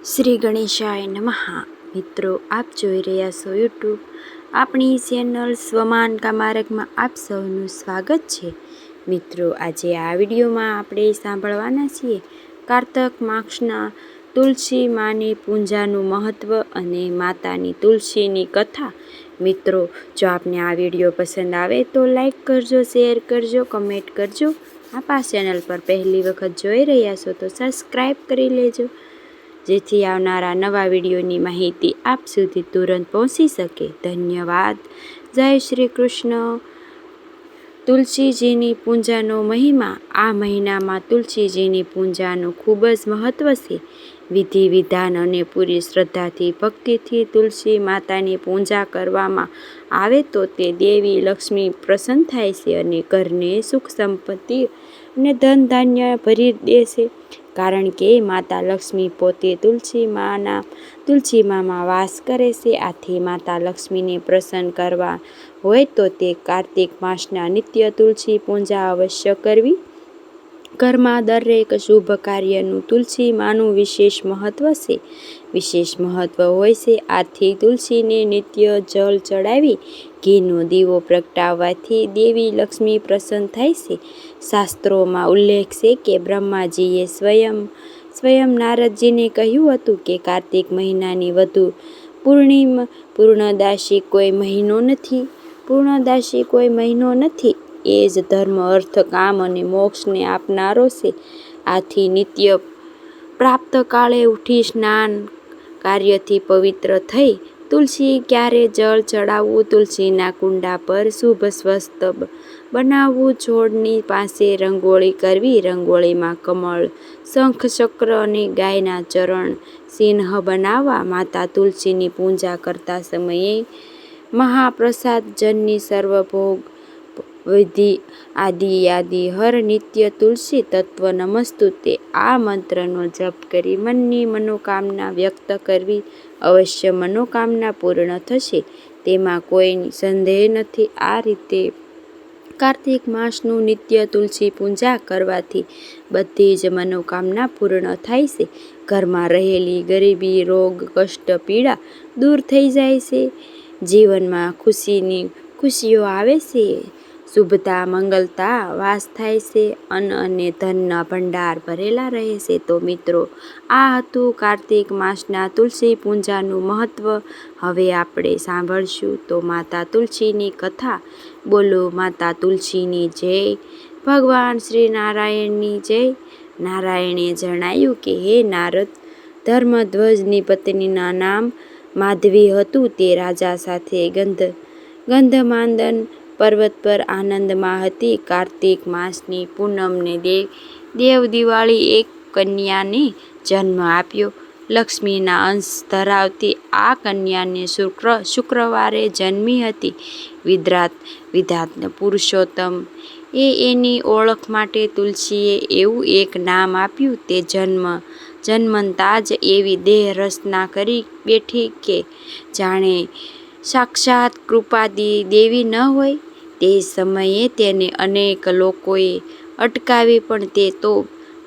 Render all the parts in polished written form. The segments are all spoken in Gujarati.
શ્રી ગણેશાય નમઃ. મિત્રો, આપ જોઈ રહ્યા છો યુટ્યુબ આપણી ચેનલ સ્વમાનકા માર્ગમાં આપ સૌનું સ્વાગત છે. મિત્રો, આજે આ વિડીયોમાં આપણે સાંભળવાના છીએ કારતક માસના તુલસી માની પૂજાનું મહત્ત્વ અને માતાની તુલસીની કથા. મિત્રો, જો આપને આ વિડીયો પસંદ આવે તો લાઈક કરજો, શેર કરજો, કમેન્ટ કરજો. આપ આ ચેનલ પર પહેલી વખત જોઈ રહ્યા છો તો સબસ્ક્રાઈબ કરી લેજો, જેથી આવનારા નવા વિડીયોની માહિતી આપ સુધી તુરંત પહોંચી શકે. ધન્યવાદ. જય શ્રી કૃષ્ણ. તુલસીજીની પૂજાનો મહિમા. આ મહિનામાં તુલસીજીની પૂજાનું ખૂબ જ મહત્ત્વ છે. વિધિ વિધાન અને પૂરી શ્રદ્ધાથી ભક્તિથી તુલસી માતાની પૂજા કરવામાં આવે તો તે દેવી લક્ષ્મી પ્રસન્ન થાય છે અને ઘરને સુખ સંપત્તિ અને ધન ધાન્ય ભરી દેશે. કારણ કે માતા લક્ષ્મી પોતે તુલસીમાં વાસ કરે છે. આથી માતા લક્ષ્મીને પ્રસન્ન કરવા હોય તો તે કાર્તિક માસના નિત્ય તુલસી પૂજા અવશ્ય કરવી. ઘરમાં દરેક શુભ કાર્યનું તુલસી માનું વિશેષ મહત્ત્વ હોય છે. આથી તુલસીને નિત્ય જળ ચડાવી ઘીનો દીવો પ્રગટાવવાથી દેવી લક્ષ્મી પ્રસન્ન થાય છે. શાસ્ત્રોમાં ઉલ્લેખ છે કે બ્રહ્માજીએ સ્વયં નારદજીને કહ્યું હતું કે કાર્તિક મહિનાની વધુ પૂર્ણદાસી કોઈ મહિનો નથી. એ જ ધર્મ, અર્થ, કામ અને મોક્ષને આપનારો છે. આથી નિત્ય પ્રાપ્ત કાળે ઉઠી સ્નાન કાર્યથી પવિત્ર થઈ તુલસી ક્યારે જળ ચડાવવું, તુલસીના કુંડા પર શુભ સ્વસ્થ બનાવવું, છોડની પાસે રંગોળી કરવી, રંગોળીમાં કમળ, શંખ, ચક્ર અને ગાયના ચરણ ચિહ્ન બનાવવા, માતા તુલસીની પૂજા કરતા સમયે મહાપ્રસાદ જનની સર્વભોગ વિધિ આદિ હર નિત્ય તુલસી તત્વ નમસ્તુતે આ મંત્રનો જપ કરી મનની મનોકામના વ્યક્ત કરવી. અવશ્ય મનોકામના પૂર્ણ થશે, તેમાં કોઈ સંદેહ નથી. આ રીતે કાર્તિક માસનું નિત્ય તુલસી પૂજા કરવાથી બધી જ મનોકામના પૂર્ણ થાય છે. ઘરમાં રહેલી ગરીબી, રોગ, કષ્ટ, પીડા દૂર થઈ જાય છે. જીવનમાં ખુશીઓ આવે છે. શુભતા, મંગલતા વાસ થાય છે. અન્ન અને ધનના ભંડાર ભરેલા રહે છે. તો મિત્રો, આ હતું કાર્તિક માસના તુલસી પૂજાનું મહત્ત્વ. હવે આપણે સાંભળશું તો માતા તુલસીની કથા. બોલો માતા તુલસીની જય. ભગવાન શ્રી નારાયણની જય. નારાયણે જણાયું કે હે નારદ, ધર્મધ્વજની પત્નીના નામ માધવી હતું. તે રાજા સાથે ગંધમાદન પર્વત પર આનંદમાં હતી. કાર્તિક માસની પૂનમને દેવ દિવાળી એક કન્યાને જન્મ આપ્યો. લક્ષ્મીના અંશ ધરાવતી આ કન્યાને શુક્રવારે જન્મી હતી. વિધાત પુરુષોત્તમ એની ઓળખ માટે તુલસીએ એવું એક નામ આપ્યું. તે જન્મતા જ એવી દેહ રચના કરી બેઠી કે જાણે સાક્ષાત કૃપાદી દેવી ન હોય. તે સમયે તેને અનેક લોકોએ અટકાવી, પણ તે તો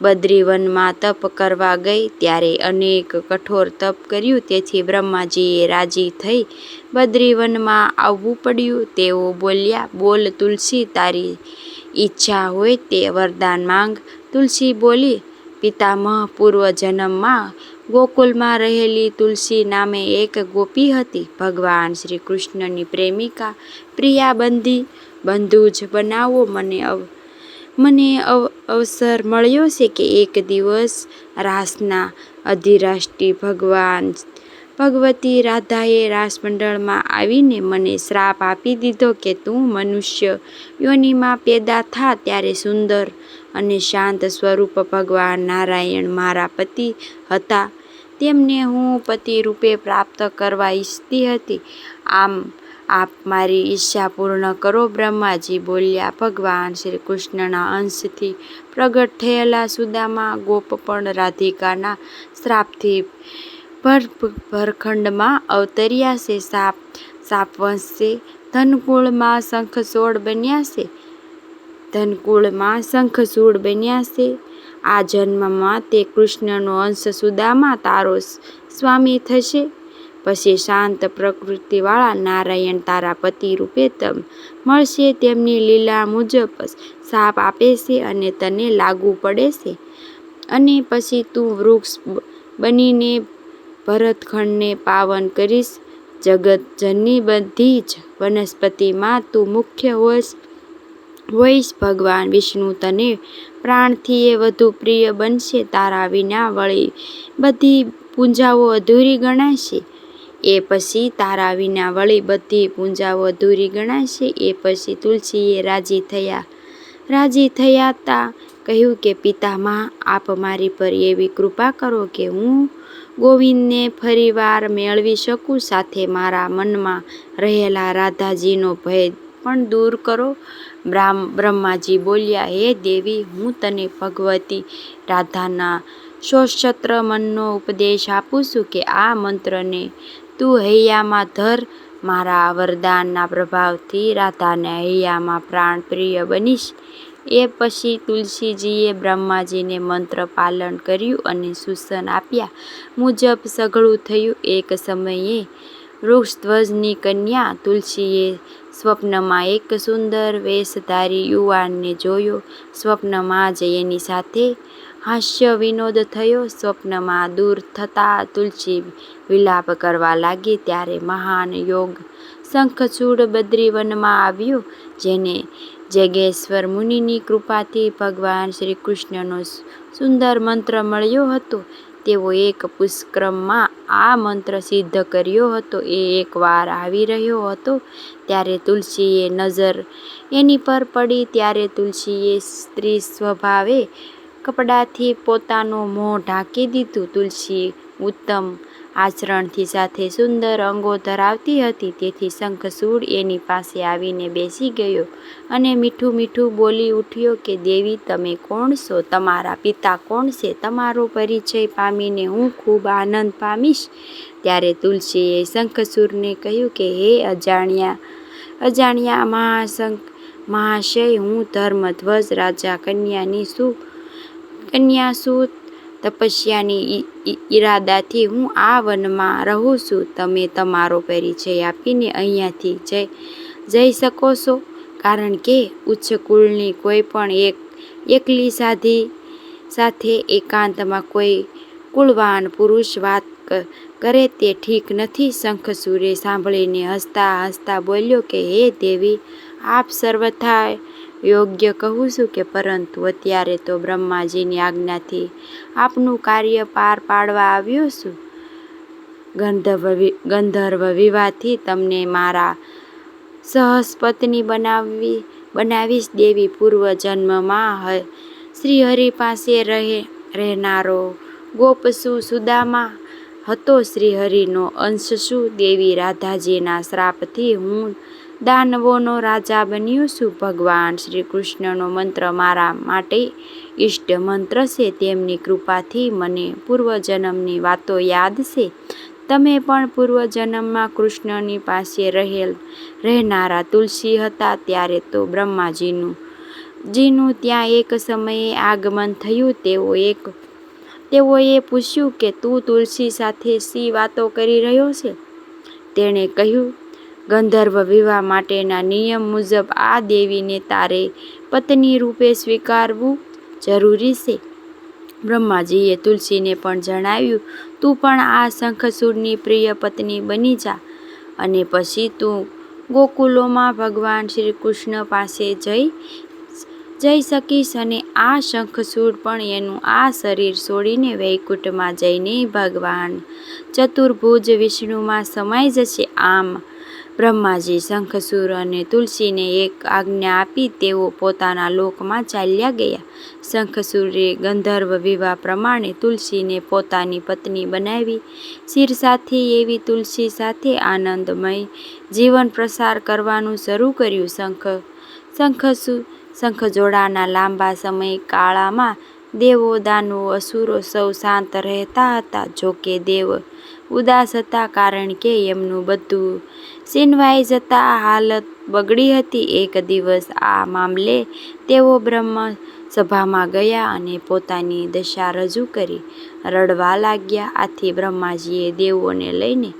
બદ્રીવનમાં તપ કરવા ગઈ. ત્યારે અનેક કઠોર તપ કર્યું. તેથી બ્રહ્માજીએ રાજી થઈ બદ્રીવનમાં આવવું પડ્યું. તેઓ બોલ્યા, બોલ તુલસી, તારી ઈચ્છા હોય તે વરદાન માંગ. તુલસી બોલી, પિતામહ, પૂર્વ જન્મમાં ગોકુલમાં રહેલી તુલસી નામે એક ગોપી હતી. ભગવાન શ્રી કૃષ્ણની પ્રેમિકા, પ્રિયા બંધુ જ બનાવો. મને અવસર મળ્યો છે કે એક દિવસ રાસના અધિરાષ્ટ્રી ભગવતી રાધાએ રાસમંડળમાં આવીને મને શ્રાપ આપી દીધો કે તું મનુષ્ય યોનિમાં પેદા થા. ત્યારે સુંદર અને શાંત સ્વરૂપ ભગવાન નારાયણ મારા પતિ હતા. તેમને હું પતિ રૂપે પ્રાપ્ત કરવા ઈચ્છતી હતી. આપ મારી ઈચ્છા પૂર્ણ કરો. બ્રહ્માજી બોલ્યા. ભગવાન શ્રી કૃષ્ણના અંશથી પ્રગટ થયેલા સુદામા ગોપ પણ રાધિકાના શ્રાપથી ભરખંડમાં અવતર્યા છે. શાપવંશ છે. ધનકુળમાં શંખચૂડ બન્યા છે. આ જન્મમાં તે કૃષ્ણનો અંશ સુદામા તારો સ્વામી થશે. પછી શાંત પ્રકૃતિવાળા નારાયણ તારા પતિ રૂપે મળશે. તેમની લીલા મુજબ શાપ આપે છે અને તને લાગુ પડે છે. અને પછી તું વૃક્ષ બનીને ભરતખંડને પાવન કરીશ. જગતજનની બધી જ વનસ્પતિમાં તું મુખ્ય હોઈશ. ભગવાન વિષ્ણુ તને પ્રાણથી વધુ પ્રિય બનશે. તારા વિના વળી બધી પૂજાઓ અધૂરી ગણાશે. એ પછી તારા વિના વળી બધી પૂજાઓ અધૂરી ગણાશે. એ પછી તુલસીએ રાજી થયા કહ્યું કે પિતામહ, આપ મારી પર એવી કૃપા કરો કે હું ગોવિંદને ફરીવાર મેળવી શકું. સાથે મારા મનમાં રહેલા રાધાજીનો ભય પણ દૂર કરો. બ્રહ્માજી બોલ્યા, હે દેવી, હું તને ભગવતી રાધાના સોત્સત્ર મંત્રનો ઉપદેશ આપું છું કે આ મંત્રને તું હૈયામાં ધર. મારા વરદાનના પ્રભાવથી રાધાના હૈયામાં પ્રાણ પ્રિય બનીશ. એ પછી તુલસીજીએ બ્રહ્માજીને મંત્ર પાલન કર્યું અને સૂચન આપ્યા મુજબ સઘળું થયું. એક સમયે વૃક્ષધ્વજની કન્યા તુલસીએ સ્વપ્નમાં એક સુંદર વેશધારી યુવાનને જોયો. સ્વપ્નમાં જ એની સાથે હાસ્ય વિનોદ થયો. સ્વપ્નમાં દૂર થતાં તુલસી વિલાપ કરવા લાગી. ત્યારે મહાન યોગ શંખચૂડ બદ્રીવનમાં આવ્યો. જેને જગેશ્વર મુનિની કૃપાથી ભગવાન શ્રી કૃષ્ણનો સુંદર મંત્ર મળ્યો હતો. તેઓ એક પુષ્કરમાં આ મંત્ર સિદ્ધ કર્યો હતો. એ એકવાર આવી રહ્યો હતો ત્યારે તુલસીએ નજર એની પર પડી. ત્યારે તુલસીએ સ્ત્રી સ્વભાવે કપડાથી પોતાનું મોં ઢાંકી દીધું. તુલસી ઉત્તમ આચરણથી સાથે સુંદર અંગો ધરાવતી હતી. તેથી શંખચૂડ એની પાસે આવીને બેસી ગયો અને મીઠું મીઠું બોલી ઉઠ્યો કે દેવી, તમે કોણ છો? તમારા પિતા કોણ છે? તમારો પરિચય પામીને હું ખૂબ આનંદ પામીશ. ત્યારે તુલસીએ શંખચૂડને કહ્યું કે હે અજાણ્યા મહાશય, હું ધર્મધ્વજ રાજા કન્યા છું. તપસ્યાની ઈરાદાથી હું આ વનમાં રહું છું. તમે તમારો પરિચય આપીને અહીંયાથી જઈ શકો છો. કારણ કે ઉચ્ચ કુળની કોઈ પણ એકલી સાધી સાથે એકાંતમાં કોઈ કુળવાન પુરુષ વાત કરે તે ઠીક નથી. શંખચૂડે સાંભળીને હસતા હસતા બોલ્યો કે હે દેવી, આપ સર્વથા યોગ્ય કહું છું કે પરંતુ અત્યારે તો બ્રહ્માજીની આજ્ઞાથી આપનું કાર્ય પાર પાડવા આવ્યો છું. ગંધર્વ વિવાહથી તમને મારા સહસ્પત્ની બનાવીશ. દેવી, પૂર્વ જન્મમાં શ્રીહરિ પાસે રહેનારો ગોપ છું. સુદામા હતો શ્રીહરિનો અંશ છું. દેવી, રાધાજીના શ્રાપથી હું દાનવોનો રાજા બન્યો છું. ભગવાન શ્રી કૃષ્ણનો મંત્ર મારા માટે ઇષ્ટ મંત્ર છે. તેમની કૃપાથી મને પૂર્વજન્મની વાતો યાદ છે. તમે પણ પૂર્વજન્મમાં કૃષ્ણની પાસે રહેનારા તુલસી હતા. ત્યારે તો બ્રહ્માજીનું ત્યાં એક સમયે આગમન થયું. તેઓએ પૂછ્યું કે તું તુલસી સાથે શી વાતો કરી રહ્યો છે? તેણે કહ્યું, ગંધર્વ વિવાહ માટેના નિયમ મુજબ આ દેવીને તારે પત્ની રૂપે સ્વીકારવું જરૂરી છે. બ્રહ્માજીએ તુલસીને પણ જણાવ્યું, તું પણ આ શંખચૂડની પ્રિય પત્ની બની જા અને પછી તું ગોકુલોમાં ભગવાન શ્રી કૃષ્ણ પાસે જઈ શકીશ. અને આ શંખચૂડ પણ એનું આ શરીર છોડીને વૈકુંઠમાં જઈને ભગવાન ચતુર્ભુજ વિષ્ણુમાં સમાઈ જશે. આમ બ્રહ્માજી શંખચૂડ અને તુલસીને એક આજ્ઞા આપી તેઓ પોતાના લોકમાં ચાલ્યા ગયા. શંખચૂડે ગંધર્વ વિવાહ પ્રમાણે તુલસીને પોતાની પત્ની બનાવી. શિરસાથી એવી તુલસી સાથે આનંદમય જીવન પ્રસાર કરવાનું શરૂ કર્યું. શંખચૂડાના લાંબા સમય ગાળામાં દેવો, દાનવો, અસુરો સૌ શાંત રહેતા હતા. જોકે દેવ ઉદાસ હતા, કારણ કે એમનું બધું છીનવાઈ જતા હાલત બગડી હતી. એક દિવસ આ મામલે તેઓ બ્રહ્મ સભામાં ગયા અને પોતાની દશા રજૂ કરી રડવા લાગ્યા. આથી બ્રહ્માજીએ દેવોને લઈને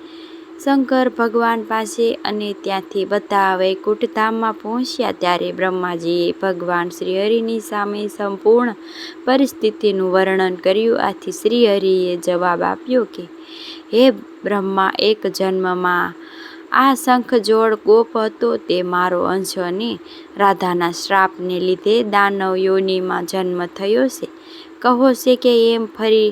શંકર ભગવાન પાસે અને ત્યાંથી બધા વૈકુંઠ ધામમાં પહોંચ્યા. ત્યારે બ્રહ્માજીએ ભગવાન શ્રીહરિની સામે સંપૂર્ણ પરિસ્થિતિનું વર્ણન કર્યું. આથી શ્રીહરિએ જવાબ આપ્યો કે હે બ્રહ્મા, એક જન્મમાં આ શંખજોડ ગોપ હતો તે મારો અંશ અને રાધાના શ્રાપને લીધે દાનવ યોનિમાં જન્મ થયો છે. કહો છે કે એમ ફરી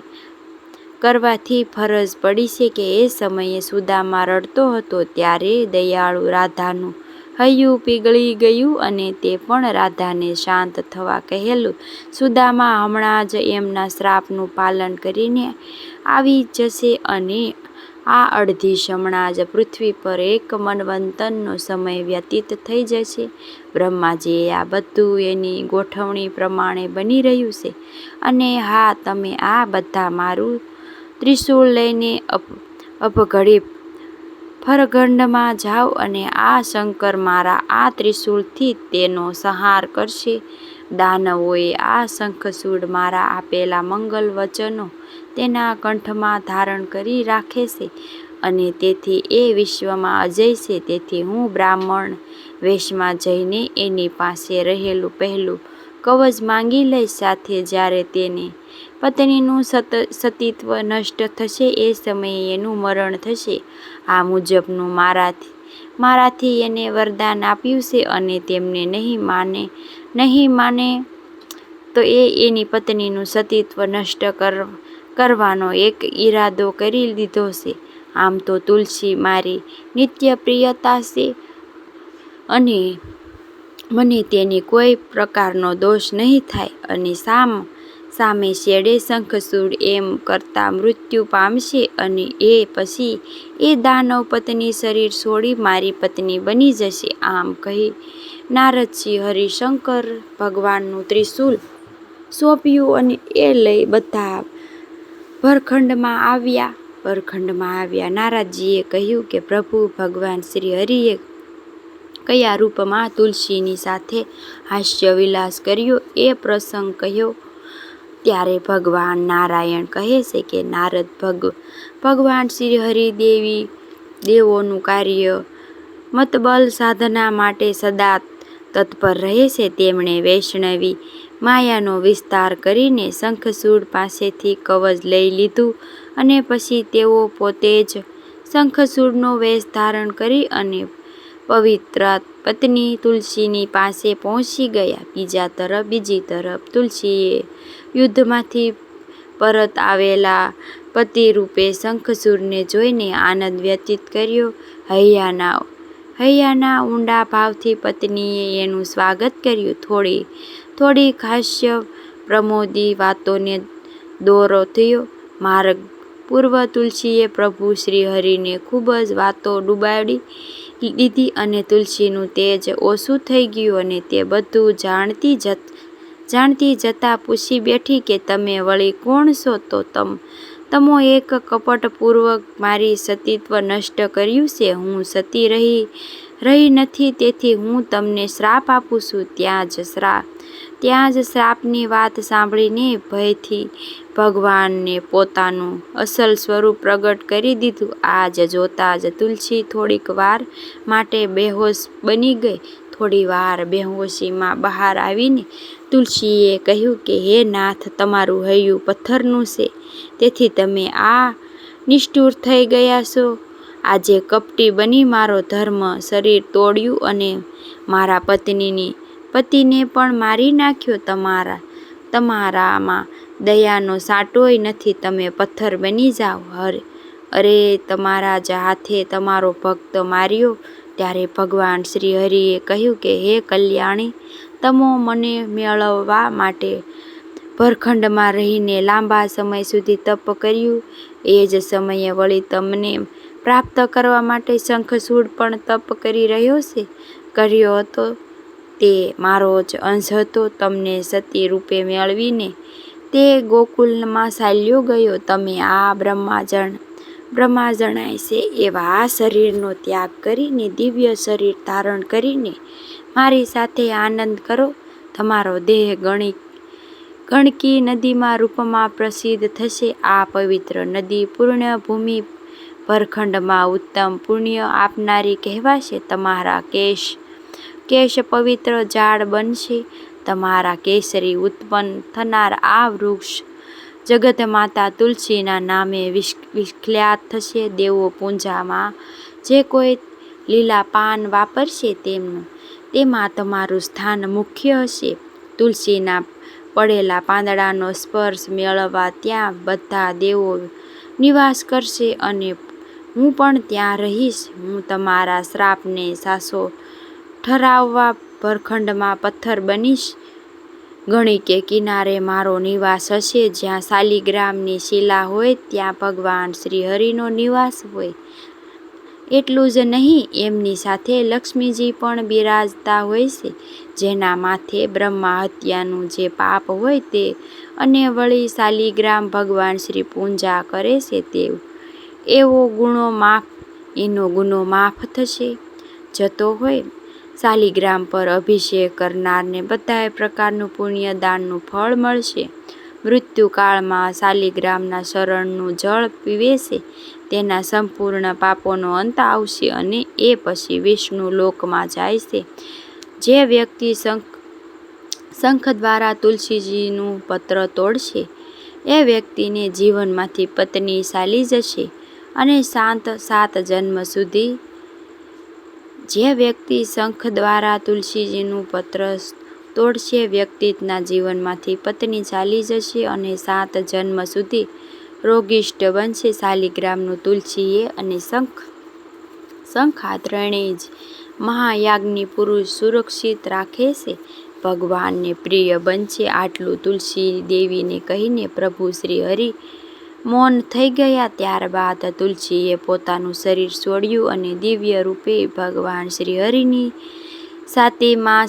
કરવાથી ફરજ પડી છે કે એ સમયે સુદામા રડતો હતો ત્યારે દયાળુ રાધાનું હૈયું પીગળી ગયું અને તે પણ રાધાને શાંત થવા કહેલું. સુદામા હમણાં જ એમના શ્રાપનું પાલન કરીને આવી જશે અને આ અડધી હમણાં જ પૃથ્વી પર એક મન્વંતરનો સમય વ્યતીત થઈ જશે. બ્રહ્માજીએ આ બધું એની ગોઠવણી પ્રમાણે બની રહ્યું છે. અને હા, તમે આ બધા મારું ત્રિશૂળ લઈને અપઘડી ફરગંડમાં જાઓ અને આ શંકર મારા આ ત્રિશૂળથી તેનો સંહાર કરશે. દાનવોએ આ શંખચૂડ મારા આપેલા મંગલ વચનો તેના કંઠમાં ધારણ કરી રાખે છે અને તેથી એ વિશ્વમાં અજય છે. તેથી હું બ્રાહ્મણ વેશમાં જઈને એની પાસે રહેલું પહેલું કવચ માંગી લઈશ. સાથે જ્યારે તેની પત્નીનું સતીત્વ નષ્ટ થશે એ સમયે એનું મરણ થશે. આ મુજબનું મારાથી એને વરદાન આપ્યું છે અને તેમને નહીં માને તો એની પત્નીનું સતીત્વ નષ્ટ કરવાનો એક ઈરાદો કરી લીધો છે. આમ તો તુલસી મારી નિત્ય પ્રિયતા છે અને મને તેની કોઈ પ્રકારનો દોષ નહીં થાય. અને સામે છેડે શંખચૂડ એમ કરતાં મૃત્યુ પામશે અને એ પછી એ દાનવ પત્ની શરીર છોડી મારી પત્ની બની જશે. આમ કહી નારદજી હરિશંકર ભગવાનનું ત્રિશૂલ સોંપ્યું અને એ લઈ બધા ભરખંડમાં આવ્યા. નારદજીએ કહ્યું કે પ્રભુ ભગવાન શ્રી હરિએ કયા રૂપમાં તુલસીની સાથે હાસ્ય વિલાસ કર્યો એ પ્રસંગ કહ્યો. ત્યારે ભગવાન નારાયણ કહે છે કે નારદ, ભગવાન શ્રી હરિ દેવોનું કાર્ય મતબલ સાધના માટે સદા તત્પર રહે છે. તેમણે વૈષ્ણવી માયાનો વિસ્તાર કરીને શંખચૂડ પાસેથી કવચ લઈ લીધું અને પછી તેઓ પોતે જ શંખચૂડનો વેશ ધારણ કરી અને પવિત્ર પત્ની તુલસીની પાસે પહોંચી ગયા. બીજી તરફ તુલસીએ યુદ્ધમાંથી પરત આવેલા પતિરૂપે શંખચૂડને જોઈને આનંદ વ્યતીત કર્યો. હૈયાના ઊંડા ભાવથી પત્નીએ એનું સ્વાગત કર્યું. થોડી હાસ્ય પ્રમોદી વાતોને દોરો થયો. માર્ગ પૂર્વ તુલસીએ પ્રભુ શ્રી હરિને ખૂબ જ વાતો ડૂબાડી દીધી અને તુલસીનું તેજ ઓછું થઈ ગયું અને તે બધું જાણતી જતાં પૂછી બેઠી કે તમે વળી કોણ છો? તો તમો એક કપટપૂર્વક મારી સતીત્વ નષ્ટ કર્યું છે. હું સતી રહી નથી, તેથી હું તમને શ્રાપ આપું છું. ત્યાં જ શ્રાપની વાત સાંભળીને ભયથી ભગવાને પોતાનું અસલ સ્વરૂપ પ્રગટ કરી દીધું. આ જોતાં જ તુલસી થોડીક વાર માટે બેહોશ બની ગઈ. થોડી વાર બેહોશીમાં બહાર આવીને તુલસીએ કહ્યું કે હે નાથ, તમારું હૈયું પથ્થરનું છે, તેથી તમે આ નિષ્ઠુર થઈ ગયા છો. આજે કપટી બની મારો ધર્મ શરીર તોડ્યું અને મારા પતિને પણ મારી નાખ્યો. તમારામાં દયાનો સાંટોય નથી. તમે પથ્થર બની જાઓ. અરે, તમારા જ હાથે તમારો ભક્ત માર્યો. ત્યારે ભગવાન શ્રી હરિએ કહ્યું કે હે કલ્યાણી, તમો મને મેળવવા માટે ભરખંડમાં રહીને લાંબા સમય સુધી તપ કર્યું. એ જ સમયે વળી તમને પ્રાપ્ત કરવા માટે શંખચૂડ પણ તપ કર્યો હતો. તે મારો જ અંશ હતો. તમને સતી રૂપે મેળવીને તે ગોકુલમાં ચાલ્યો ગયો. તમે આ બ્રહ્મા જણાય છે એવા આ શરીરનો ત્યાગ કરીને દિવ્ય શરીર ધારણ કરીને મારી સાથે આનંદ કરો. તમારો દેહ ગણકી નદીમાં રૂપમાં પ્રસિદ્ધ થશે. આ પવિત્ર નદી પૂર્ણ ભૂમિ ભરખંડમાં ઉત્તમ પુણ્ય આપનારી કહેવાશે. તમારા કેશ પવિત્ર ઝાડ બનશે. તમારા કેસરી ઉત્પન્ન થનાર આ વૃક્ષ જગત માતા તુલસીના નામે વિખ્યાત થશે. દેવો પૂજામાં જે કોઈ લીલા પાન વાપરશે તેમાં તમારું સ્થાન મુખ્ય હશે. તુલસીના પડેલા પાંદડાનો સ્પર્શ મેળવવા ત્યાં બધા દેવો નિવાસ કરશે અને હું પણ ત્યાં રહીશ. હું તમારા શ્રાપને સાચો ઠરાવવા ભરખંડમાં પથ્થર બનીશ. ગણિકે કિનારે મારો નિવાસ હશે. જ્યાં શાલિગ્રામની શિલા હોય ત્યાં ભગવાન શ્રી હરિનો નિવાસ હોય. એટલું જ નહીં, એમની સાથે લક્ષ્મીજી પણ બિરાજતા હોય છે. જેના માથે બ્રહ્મા હત્યાનું જે પાપ હોય તે અને વળી શાલિગ્રામ ભગવાન શ્રી પૂજા કરે છે એનો ગુનો માફ થશે જતો હોય. શાલિગ્રામ પર અભિષેક કરનારને બધાય પ્રકારનું પુણ્ય દાનનું ફળ મળશે. મૃત્યુકાળમાં શાલિગ્રામના શરણનું જળ પીવે છે તેના સંપૂર્ણ પાપોનો અંત આવશે અને એ પછી વિષ્ણુ લોકમાં જાય છે. જે વ્યક્તિ શંખ દ્વારા તુલસીજીનું પત્ર તોડશે એ વ્યક્તિને જીવનમાંથી પત્ની ચાલી જશે અને 7 જન્મ સુધી. જે વ્યક્તિ શંખ દ્વારા તુલસીજીનું પત્ર તોડશે વ્યક્તિના જીવનમાંથી પત્ની ચાલી જશે અને 7 જન્મ સુધી રોગિષ્ટ બનશે. શાલિગ્રામનું તુલસીએ અને શંખ આ ત્રણેય જ મહાયાગની પુરુષ સુરક્ષિત રાખે છે. ભગવાનને પ્રિય બનશે. આટલું તુલસી દેવીને કહીને પ્રભુ શ્રી હરિ મૌન થઈ ગયા. ત્યારબાદ તુલસીએ પોતાનું શરીર છોડ્યું અને દિવ્ય રૂપે ભગવાન શ્રી હરિની છાતીમાં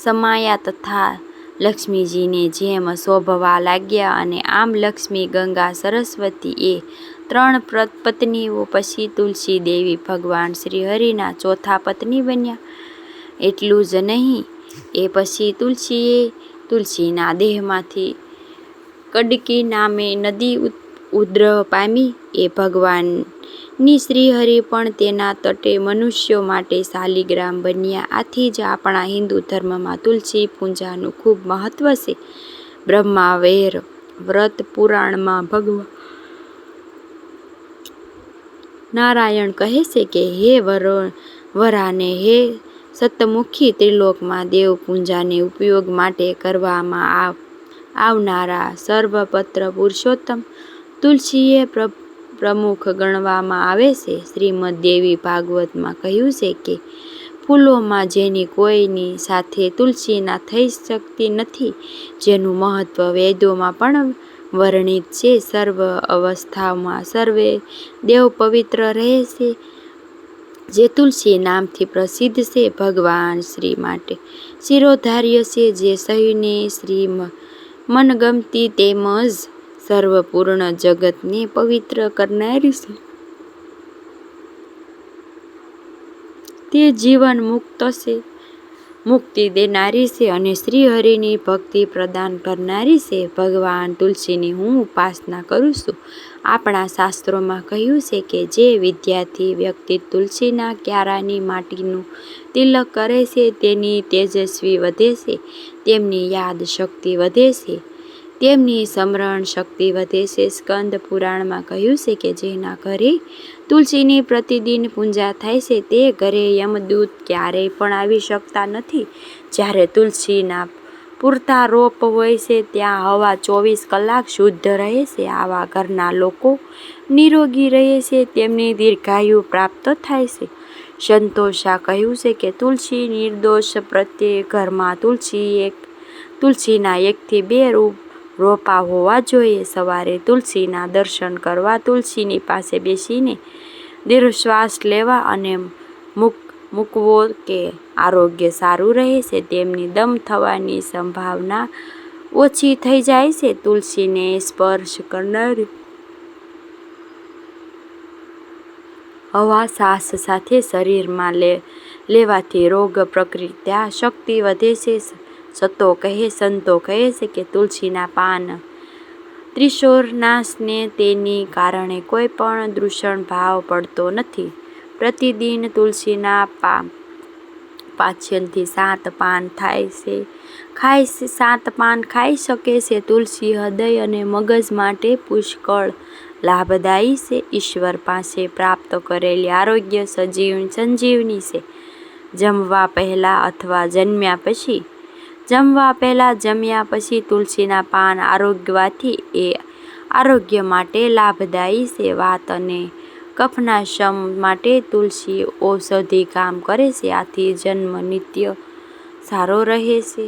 સમાયા તથા લક્ષ્મીજીને જેમ શોભવા લાગ્યા. અને આમ લક્ષ્મી, ગંગા, સરસ્વતી એ 3 પત્નીઓ પછી તુલસી દેવી ભગવાન શ્રી હરિના ચોથા પત્ની બન્યા. એટલું જ નહીં, એ પછી તુલસીના દેહમાંથી કડકી નામે નદી ઉદ્ભવ પામી. એ ભગવાનની શ્રીહરિ પણ તેના તટે મનુષ્યો માટે શાલિગ્રામ બન્યા. આથી જ આપણા હિન્દુ ધર્મમાં તુલસી પૂજાનું ખૂબ મહત્વ છે. બ્રહ્માવૈર વ્રત પુરાણમાં ભગવાન નારાયણ કહે છે કે હે વરાને, હે સતમુખી, ત્રિલોકમાં દેવ પૂજાને ઉપયોગ માટે કરવામાં આવનારા સર્વપત્ર પુરુષોત્તમ તુલસીએ પ્રમુખ ગણવામાં આવે છે. શ્રીમદ દેવી ભાગવતમાં કહ્યું છે કે ફૂલોમાં જેની કોઈની સાથે તુલસીના થઈ શકતી નથી, જેનું મહત્વ વેદોમાં પણ વર્ણિત છે. સર્વ અવસ્થાઓમાં સર્વે દેવ પવિત્ર રહે છે. જે તુલસી નામથી પ્રસિદ્ધ છે. ભગવાન શ્રી માટે શિરોધાર્ય છે. જે સહુને શ્રી મનગમતી તેમજ સર્વપૂર્ણ જગતને પવિત્ર કરનારી છે. તે જીવન મુક્તિ દેનારી છે અને શ્રી હરિની ભક્તિ પ્રદાન કરનારી છે. ભગવાન તુલસીની હું ઉપાસના કરું છું. આપણા શાસ્ત્રોમાં કહ્યું છે કે જે વિદ્યાર્થી વ્યક્તિ તુલસીના ક્યારાની માટીનું તિલક કરે છે તેની તેજસ્વી વધે છે, તેમની યાદ શક્તિ વધે છે, તેમની સ્મરણ શક્તિ વધે છે. સ્કંદ પુરાણમાં કહ્યું છે કે જેના ઘરે તુલસીની પ્રતિદિન પૂજા થાય છે તે ઘરે યમદૂત ક્યારેય પણ આવી શકતા નથી. જ્યારે તુલસીના પૂરતા રોપ હોય છે ત્યાં હવા 24 કલાક શુદ્ધ રહે છે. આવા ઘરના લોકો નિરોગી રહે છે, તેમને દીર્ઘાયુ પ્રાપ્ત થાય છે. સંતોષા કહ્યું છે કે તુલસી નિર્દોષ પ્રત્યેક ઘરમાં તુલસીના 1 થી 2 રોપા હોવા જોઈએ. સવારે તુલસીના દર્શન કરવા, તુલસીની પાસે બેસીને દીર્ઘ શ્વાસ લેવા અને મૂકવો કે આરોગ્ય સારું રહે છે. તેમની દમ થવાની સંભાવના ઓછી થઈ જાય છે. તુલસીને સ્પર્શ કરનારી હવા શ્વાસ સાથે શરીરમાં લેવાથી રોગ પ્રતિકારક શક્તિ વધે છે. સંતો કહે છે કે તુલસીના પાન ત્રિશોરનાશને તેને કારણે કોઈ પણ દૂષણ ભાવ પડતો નથી. પ્રતિદિન તુલસીના પાચનથી 7 પાન ખાઈ શકે છે. તુલસી હૃદય અને મગજ માટે પુષ્કળ લાભદાયી છે. ઈશ્વર પાસે પ્રાપ્ત કરેલી આરોગ્ય સંજીવની છે. જમવા પહેલા અથવા જમ્યા પછી તુલસીના પાન આરોગ્ય માટે લાભદાયી છે. વાત અને કફના શમ માટે તુલસી ઔષધિ કામ કરે છે. આથી જન્મ નિત્ય સારો રહે છે.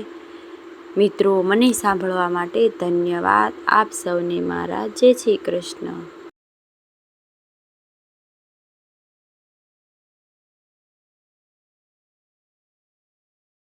મિત્રો, મને સાંભળવા માટે ધન્યવાદ. આપ સૌને મારા જય શ્રી કૃષ્ણ.